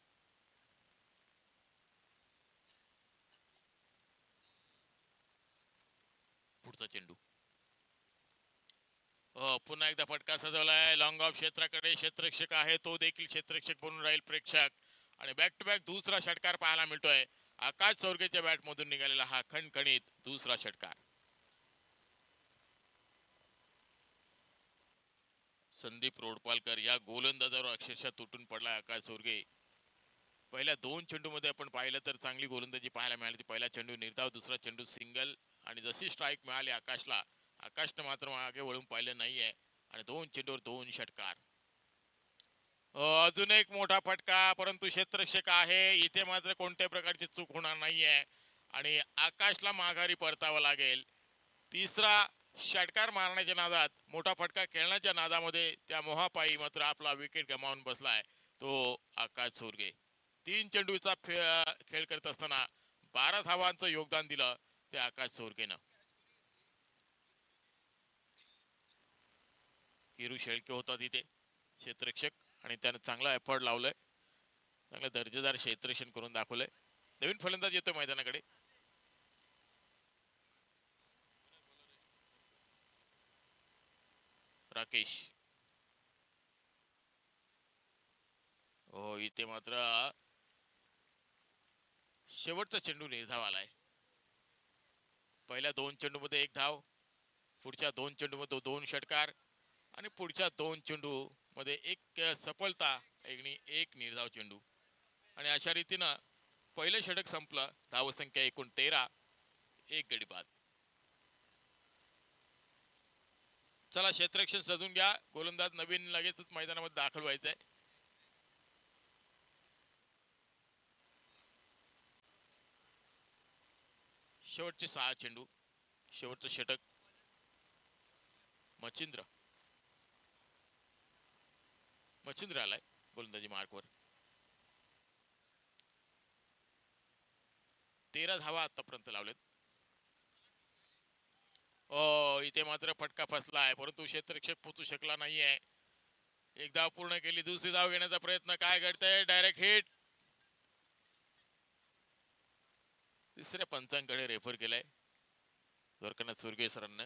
पुढचा चेंडू. पुन्हा एकदा फटका सजवलाय लॉंग ऑफ क्षेत्राकडे. क्षेत्ररक्षक आहे तो देखील क्षेत्ररक्षक बनून राहील प्रेक्षक. आणि बॅक टू बॅक दुसरा षटकार पाहायला मिळतोय. आकाश चौरगेच्या बॅट मधून निघालेला हा खणखणीत दुसरा षटकार. संदीप रोडपालकर या गोलंदाजावर अक्षरशः तुटून पडलाय आकाश चौरगे. पहिल्या 2 चेंडू मध्ये आपण पाहिलं तर चांगली गोलंदाजी पाहायला मिळाली. पहिला चेंडू निर्धाव, दुसरा चेंडू सिंगल. आणि जशी स्ट्राईक मिळाली आकाशला, आकाशनं मात्र मागे वळून पाहिलं नाहीये. आणि 2 चेंडूवर 2 षटकार. अजून एक मोठा फटका, परंतु क्षेत्ररक्षक आहे. इथे मात्र कोणत्याही प्रकारची चूक होणार नाहीये आणि आकाशला माघारी परतावं लागेल. तिसरा षटकार मारण्याच्या नादात, मोठा फटका खेळण्याच्या नादामध्ये त्या मोहापायी मात्र आपला विकेट गमावून बसलाय तो आकाश चौरगे. 3 चेंडूचा खेळ करत असताना 12 धावांचं योगदान दिलं ते आकाश चौरगेनं. किरू शेळके होता तिथे क्षेत्ररक्षक आणि त्याने चांगला एफर्ट लावलाय. चांगलं दर्जेदार क्षेत्ररक्षण करून दाखवलंय. नवीन फलंदाज येतोय मैदानाकडे. राकेश. हो, इथे मात्र शेवटचा चेंडू निर्धाव आलाय. पहिल्या 2 चेंडू मध्ये 1 धाव, पुढच्या 2 चेंडू मध्ये 2 षटकार आणि पुढच्या 2 चेंडू मध्ये 1 सफलता आणि 1 निर्धाव चेंडू. आणि अशा रीतीनं पहिलं षटक संपलं. धावसंख्या एकूण 13, 1 गडी बाद. चला क्षेत्ररक्षण सजून घ्या. गोलंदाज नवीन लगेचच मैदानामध्ये दाखल व्हायचंय. शेवटचे 6 चेंडू, शेवटचं षटक. मच्छिंद्र आलाय गोलंदाजी मार्कवर. 13 धावा आतापर्यंत लावलेत. इथे मात्र फटका फसलाय, परंतु क्षेत्ररक्षक पोचू शकला नाहीये. 1 धाव पूर्ण केली. दुसरी धाव घेण्याचा प्रयत्न. काय घडतंय? Direct hit. तिसऱ्या पंचांकडे रेफर केलाय द्वारकानाथ सुरगे सरांना.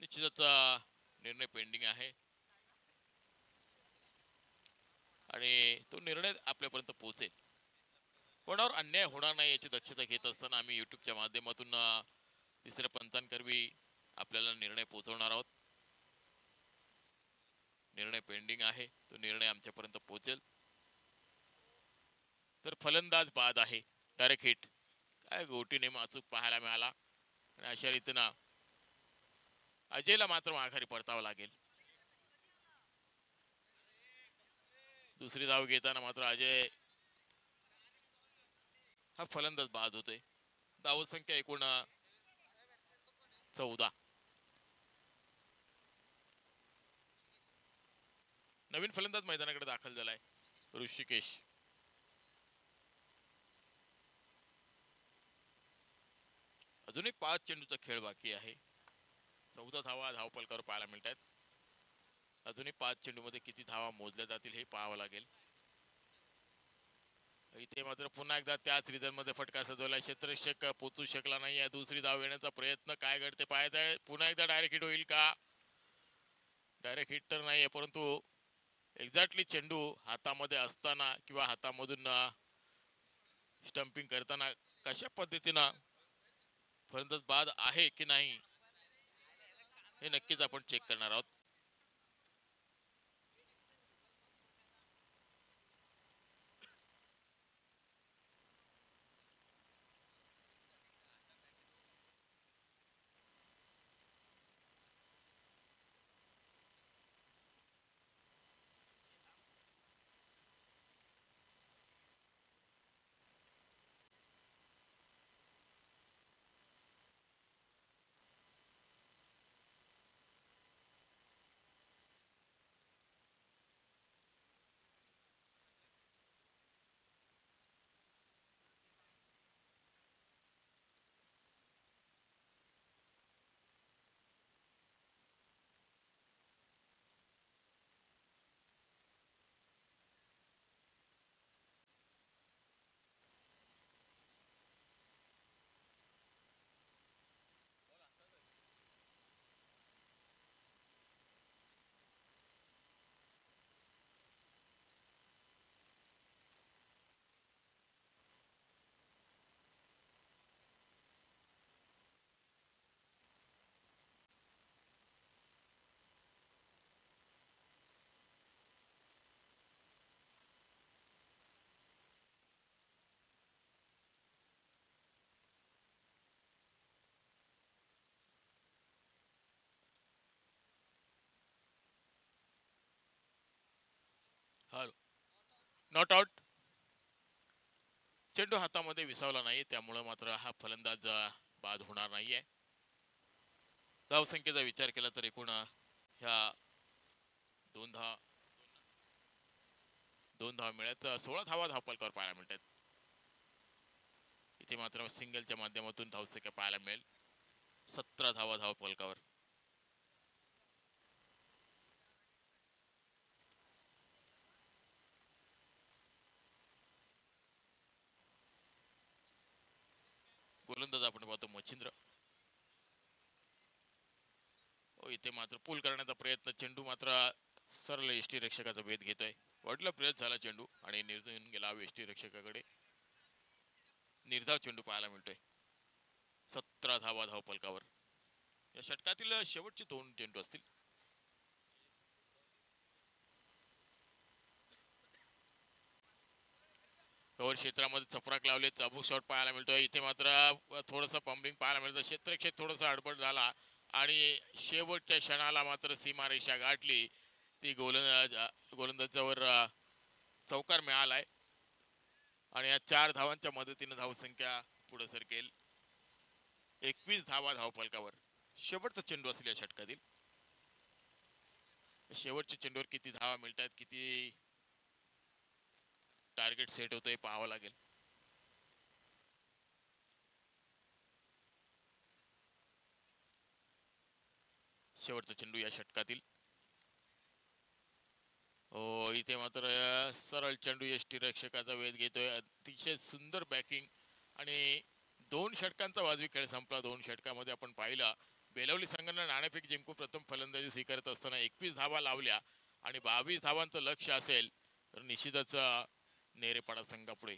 निश्चितच निर्णय पेंडिंग आहे आणि तो निर्णय आपल्यापर्यंत पोहोचेल. कोणावर अन्याय होणार नाही याची दक्षता घेत असताना आम्ही युट्यूबच्या माध्यमातून तिसऱ्या पंचांकरवी आपल्याला निर्णय पोहोचवणार आहोत. निर्णय पेंडिंग आहे, तो निर्णय आमच्यापर्यंत पोहोचेल. तर फलंदाज बाद आहे. Direct hit. काय गोटीने अचूक पाहायला मिळाला आणि अशा रीतीनं अजयला मात्र माघारी परतावं लागेल. दुसरी धाव घेताना मात्र अजय हा फलंदाज बाद होतोय. धावसंख्या एकूण 14. नवीन फलंदाज मैदानाकडे दाखल झालाय ऋषिकेश. अजून एक 5 चेंडूचा खेळ बाकी आहे. 14 धावा धावपलकावर पाहायला मिळतात. अजूनही 5 चेंडूमध्ये किती धावा मोजल्या जातील हे पाहावं लागेल. इथे मात्र पुन्हा एकदा त्याच रिझन मध्ये फटका सजवला. क्षेत्ररक्षक पोचू शकला नाही. दुसरी धाव येण्याचा प्रयत्न काय घडते पाहायचं आहे. पुन्हा एकदा डायरेक्ट हिट होईल का? डायरेक्ट हिट तर नाहीये, परंतु एक्झॅक्टली चेंडू हातामध्ये असताना किंवा हातामधून स्टंपिंग करताना कशा पद्धतीनं फलंदाज बाद आहे की नाही हे नक्कीच आपण चेक करणार आहोत. Hello, not out. चेंडू हातामध्ये विसावला नाही, त्यामुळे मात्र हा फलंदाज बाद होणार नाहीये. धावसंख्येचा विचार केला तर एकूण ह्या दोन धावा मिळत 16 धावा धावपलकावर पाहायला मिळतात. इथे मात्र सिंगलच्या माध्यमातून धावसंख्या पाहायला मिळेल 17 धावा धावपलकावर. गोलंदाज आपण पाहतो मच्छिंद्र. इथे मात्र पूल करण्याचा प्रयत्न, चेंडू मात्र सरळ यष्टी रक्षकाचा भेद घेतोय. वाटला प्रयत्न झाला चेंडू आणि निर्धून गेला यष्टी रक्षकाकडे. निर्धाव चेंडू पाहायला मिळतोय 17 धावा धावपलकावर. या षटकातील शेवटचे 2 चेंडू असतील. कव्हर क्षेत्रामध्ये चपराक लावले, चाबूक शॉट पाहायला मिळतोय. इथे मात्र थोडस पंपिंग पाहायला मिळतं. क्षेत्ररक्षक थोडासा अडबड झाला आणि शेवटच्या क्षणाला मात्र सीमारेषा गाठली. ती गोलंदाजावर चौकार मिळालाय आणि या 4 धावांच्या मदतीने धावसंख्या पुढे सरकेल 21 धावा धावपलकावर. शेवटचा चेंडू असेल या षटकातील. शेवटच्या चेंडूवर किती धावा मिळतात, किती टार्गेट सेट होतोय पाहावं लागेल. शेवटचा चेंडू या षटकातील. इथे मात्र सरळ चेंडू यष्टी रक्षकाचा वेध घेतोय. अतिशय सुंदर बॅकिंग आणि 2 षटकांचा वाजवी खेळ संपला. 2 षटकामध्ये आपण पाहिलं बेलवली संघानं नाणेफेक जिंकून प्रथम फलंदाजी स्वीकारत असताना 21 धावा लावल्या आणि 22 धावांचं लक्ष असेल तर निश्चितच नेरेपाडा संघापुढे.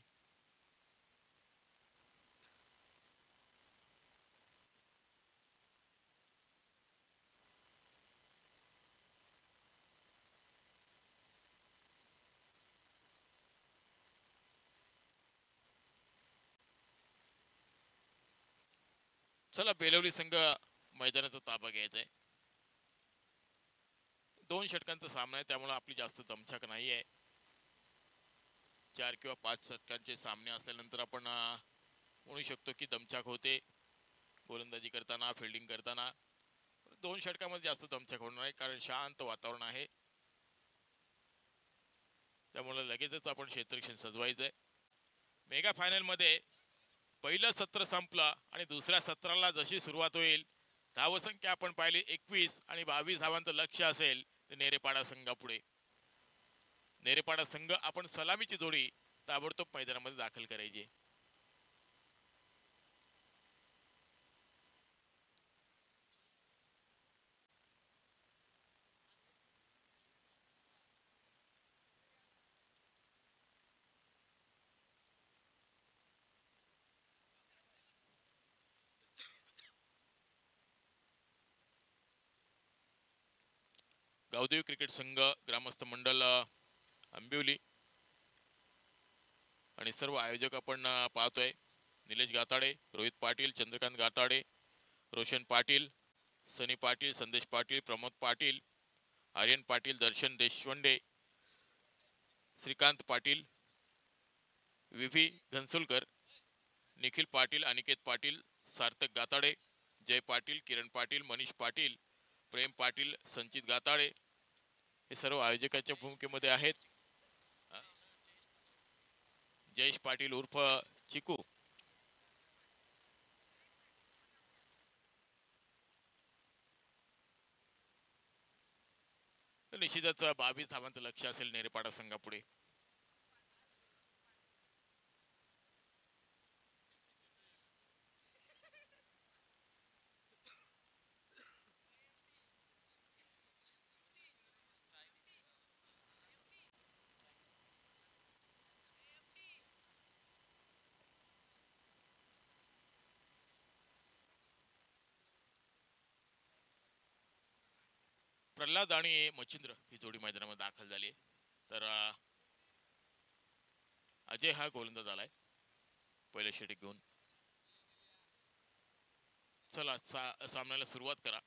चला, बेलवली संघ मैदानाचा ताबा घ्यायचा आहे. 2 षटकांचा सामना आहे, त्यामुळे आपली जास्त दमछाक नाही आहे. 4 किंवा 5 षटकांचे सामने असल्यानंतर आपण म्हणू शकतो की दमछाक होते गोलंदाजी करताना, फिल्डिंग करताना. 2 षटकामध्ये जास्त दमछाक होणार नाही, कारण शांत वातावरण आहे. त्यामुळे लगेचच आपण क्षेत्ररक्षण सजवायचंय. मेगा फायनल मध्ये पहिलं सत्र संपलं आणि दुसऱ्या सत्राला जशी सुरुवात होईल, धावसंख्या आपण पाहिली 21 आणि 22 धावांचं लक्ष असेल नेरेपाडा संघापुढे. नेरेपाडा संघ आपण सलामीची जोडी ताबडतोब मैदानामध्ये दाखल करायची. गावदेवी क्रिकेट संघ ग्रामस्थ मंडळ आंबिवली आणि सर्व आयोजक आपण पाहतोय. निलेश गाताडे, रोहित पाटील, चंद्रकांत गाताडे, रोशन पाटील, सनी पाटील, संदेश पाटील, प्रमोद पाटील, आर्यन पाटील, दर्शन देशवंडे, श्रीकांत पाटील, विभी घनसुलकर, निखिल पाटील, अनिकेत पाटील, सार्थक गाताडे, जय पाटील, किरण पाटील, मनीष पाटील, प्रेम पाटील, संचित गाताडे हे सर्व आयोजकाच्या भूमिकेमध्ये आहेत. जयेश पाटील उर्फ चिकू, निश्चितच 22 धावांचं लक्ष असेल नेरेपाडा संघापुढे. प्रल्हाद आणि मच्छिंद्र ही जोडी मैदानामध्ये दाखल झाली. तर अजय हा गोलंदाज आलाय पहिल्या षटक घेऊन. चला सामन्याला सुरुवात करा.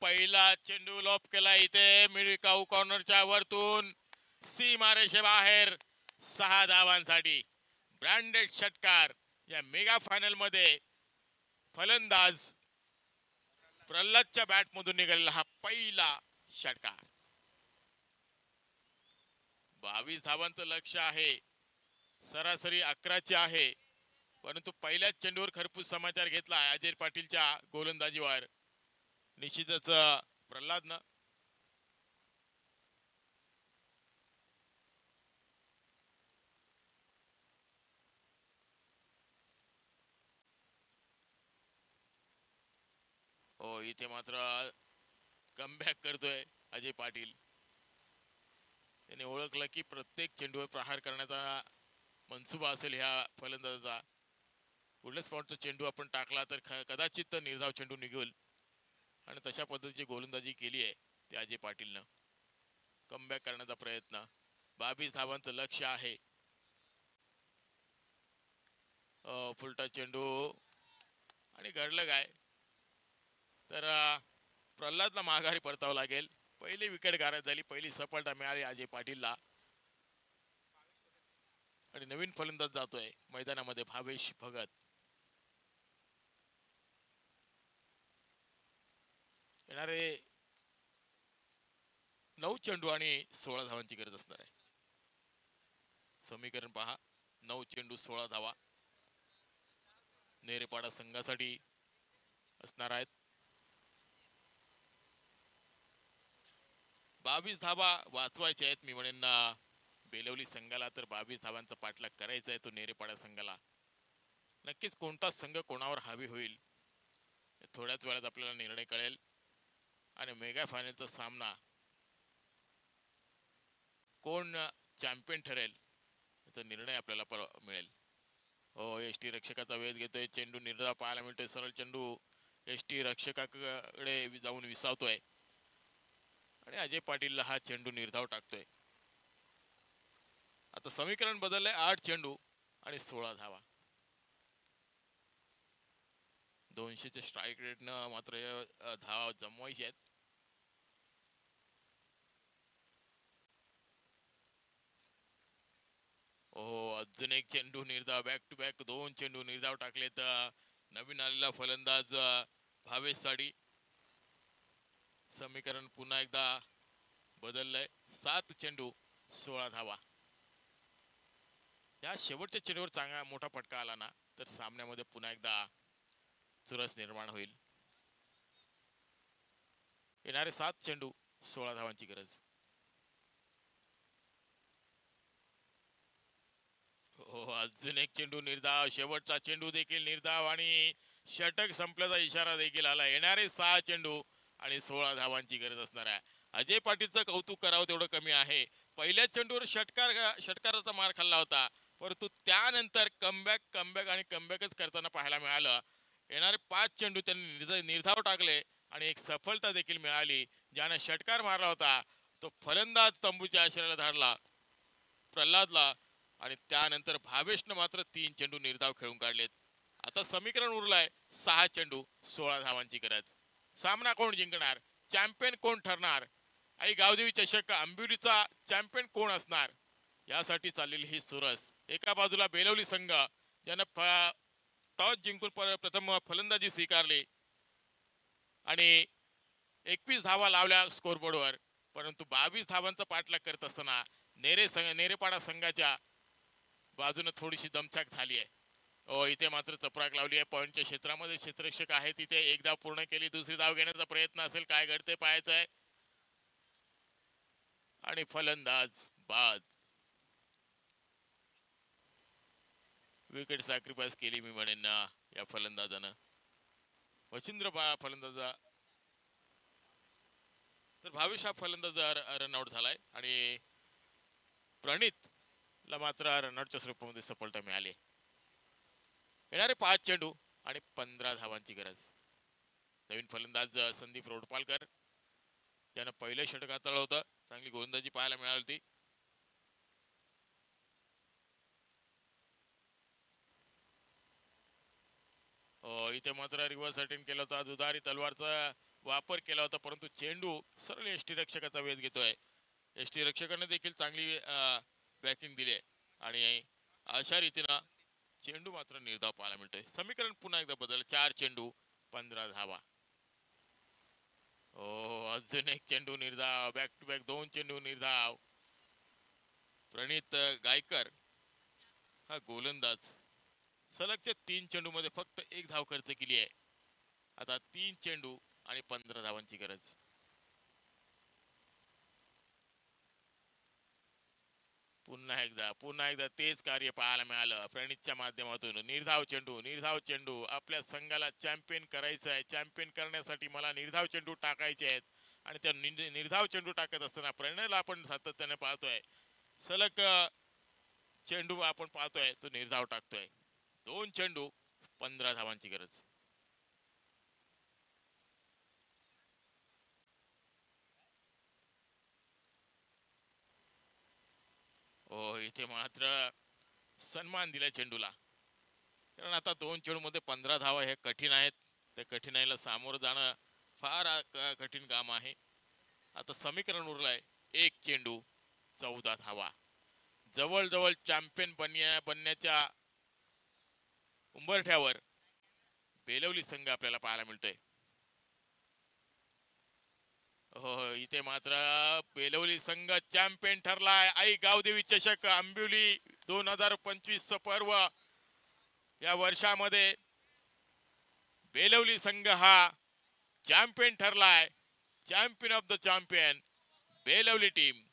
पहिला चेंडू लॉप केला इथे मिडकाऊ कॉर्नरच्या वरतून सीमारेषे बाहेर. 6 धावांसाठी ब्रँडेड षटकार या मेगा फायनल मध्ये फलंदाज प्रल्हादच्या बॅट मधून निघालेला हा पहिला षटकार. 22 धावांचं लक्ष आहे, सरासरी 11ची आहे, परंतु पहिल्याच चेंडूवर खरपूस समाचार घेतला अजय पाटीलच्या गोलंदाजीवर. निश्चितच प्रल्हादनं इथे मात्र कमबॅक करतोय अजय पाटील. त्याने ओळखलं की प्रत्येक चेंडूवर प्रहार करण्याचा मनसुबा असेल ह्या फलंदाजाचा. कुठल्या स्पॉटचा चेंडू आपण टाकला तर कदाचित निर्धाव चेंडू निघेल आणि तशा पद्धतीची गोलंदाजी केली आहे त्या अजय पाटीलनं. कमबॅक करण्याचा प्रयत्न. 22 धावांचं लक्ष आहे. फुलटा चेंडू आणि घडलं काय तर प्रल्हादला माघारी परतावं लागेल. पहिली विकेट गारद झाली, पहिली सफलता मिळाली अजय पाटीलला आणि नवीन फलंदाज जातोय मैदानामध्ये भावेश भगत. येणारे 9 चेंडू आणि 16 धावांची गरज असणार आहे. समीकरण पहा, 9 चेंडू 16 धावा नेरेपाडा संघासाठी असणार आहेत. 22 धावा वाचवायचे आहेत. मी म्हणेन बेलवली संघाला तर 22 धावांचा पाठलाग करायचा आहे तो नेरेपाडा संघाला. नक्कीच कोणता संघ कोणावर हावी होईल थोड्याच वेळात आपल्याला निर्णय कळेल आणि मेगा फायनलचा सामना कोण चॅम्पियन ठरेल याचा निर्णय आपल्याला मिळेल. एसटी रक्षकाचा वेध घेतोय. चेंडू निर्धाव पाहायला मिळतोय. सरळ चेंडू एसटी रक्षकाकडे जाऊन विसावतोय आणि अजय पाटीलला हा चेंडू निर्धाव टाकतोय. आता समीकरण बदललंय. 8 चेंडू आणि 16 धावा. 200च्या स्ट्राईक रेटनं मात्र धावा जमवायची आहेत. अजून एक चेंडू निर्धाव. बॅक टू बॅक 2 चेंडू निर्धाव टाकलेत नवीन आलेला फलंदाज भावेश साडी. समीकरण पुन्हा एकदा बदललंय. 7 चेंडू 16 धावा. या शेवटच्या चेंडूवर चांगला मोठा फटका आला ना तर सामन्यामध्ये पुन्हा एकदा चुरस निर्माण होईल. येणारे 7 चेंडू 16 धावांची गरज. हो, अजून एक चेंडू निर्धाव. शेवटचा चेंडू देखील निर्धाव आणि षटक संपल्याचा इशारा देखील आला. येणारे 6 चेंडू आणि 16 धावांची गरज असणार आहे. अजय पाटीलचं कौतुक करावं तेवढं कमी आहे. पहिल्या चेंडूवर षटकाराचा मार खाल्ला होता, परंतु त्यानंतर कमबॅक आणि कमबॅकच करताना पाहायला मिळालं. येणारे 5 चेंडू त्यांनी निर्धाव टाकले आणि एक सफलता देखील मिळाली. ज्याने षटकार मारला होता तो फलंदाज तंबूच्या आश्रयाला धाडला प्रल्हादला आणि त्यानंतर भावेशनं मात्र 3 चेंडू निर्धाव खेळून काढलेत. आता समीकरण उरलाय 6 चेंडू 16 धावांची गरज. सामना कोण जिंकणार, चॅम्पियन कोण ठरणार, आई गावदेवी चषक आंबिवलीचा चॅम्पियन कोण असणार, यासाठी चाललेली ही चुरस. एका बाजूला बेलवली संघ ज्यानं टॉस जिंकून प्रथम फलंदाजी स्वीकारली आणि 21 धावा लावल्या स्कोरबोर्डवर, परंतु 22 धावांचा पाठलाग करत असताना नेरेपाडा संघाच्या बाजूने थोडीशी दमछाक झाली आहे. इथे मात्र चपराक लावली आहे पॉइंटच्या क्षेत्रामध्ये. क्षेत्ररक्षक आहे तिथे. एक धाव पूर्ण केली, दुसरी धाव घेण्याचा प्रयत्न असेल, काय घडते पाहायचं आहे. आणि फलंदाज बाद. विकेट सॅक्रिफाईस केली मी म्हणेन या फलंदाजानं. मच्छिंद्र फलंदाजा तर भावेश हा फलंदाज रनआउट झालाय आणि प्रणित ला मात्र रनआउटच्या स्वरूपामध्ये सफलता मिळाली. येणारे 5 चेंडू आणि 15 धावांची गरज. नवीन फलंदाज संदीप रोडपालकर त्यानं पहिलं षटक हाताळलं होतं. चांगली गोलंदाजी पाहायला मिळाली होती. इथे मात्र रिव्हर्स अटेम्प्ट केला होता. दुधारी तलवारचा वापर केला होता, परंतु चेंडू सरळ एसटी रक्षकाचा वेध घेतोय. एसटी रक्षकाने देखील चांगली बॅटिंग दिली आहे आणि अशा रीतीनं चेंडू मात्र निर्धाव पाहायला मिळतोय. समीकरण पुन्हा एकदा बदल. 4 चेंडू 15 धावा. अजून एक चेंडू निर्धाव. बॅक टू बॅक 2 चेंडू निर्धाव. प्रणित गायकर हा गोलंदाज सलगच्या 3 चेंडू मध्ये फक्त 1 धाव खर्च केली आहे. आता 3 चेंडू आणि 15 धावांची गरज. पुन्हा एकदा तेच कार्य पाहायला मिळालं प्रणितच्या माध्यमातून. निर्धाव चेंडू. आपल्या संघाला चॅम्पियन करायचं आहे. चॅम्पियन करण्यासाठी मला निर्धाव चेंडू टाकायचे आहेत आणि त्या निर्धाव चेंडू टाकत असताना प्रणयला आपण सातत्याने पाहतोय. सलग चेंडू आपण पाहतोय तो निर्धाव टाकतोय. 2 चेंडू 15 धावांची गरज. इथे मात्र सन्मान दिला चेंडूला, कारण आता 2 चेंडू मध्ये 15 धावा हे कठीण आहेत. त्या कठीणाईला सामोरं जाणं फार कठीण काम आहे. आता समीकरण उरलंय 1 चेंडू 14 धावा. जवळजवळ चॅम्पियन बनण्याच्या उंबरठ्यावर बेलवली संघ आपल्याला पाहायला मिळतोय. इथे मात्र बेलवली संघ चॅम्पियन ठरलाय. आई गावदेवी चषक आंबिवली 2025 पर्व या वर्षामध्ये बेलवली संघ हा चॅम्पियन ठरलाय. Champion of the champion Belavali team.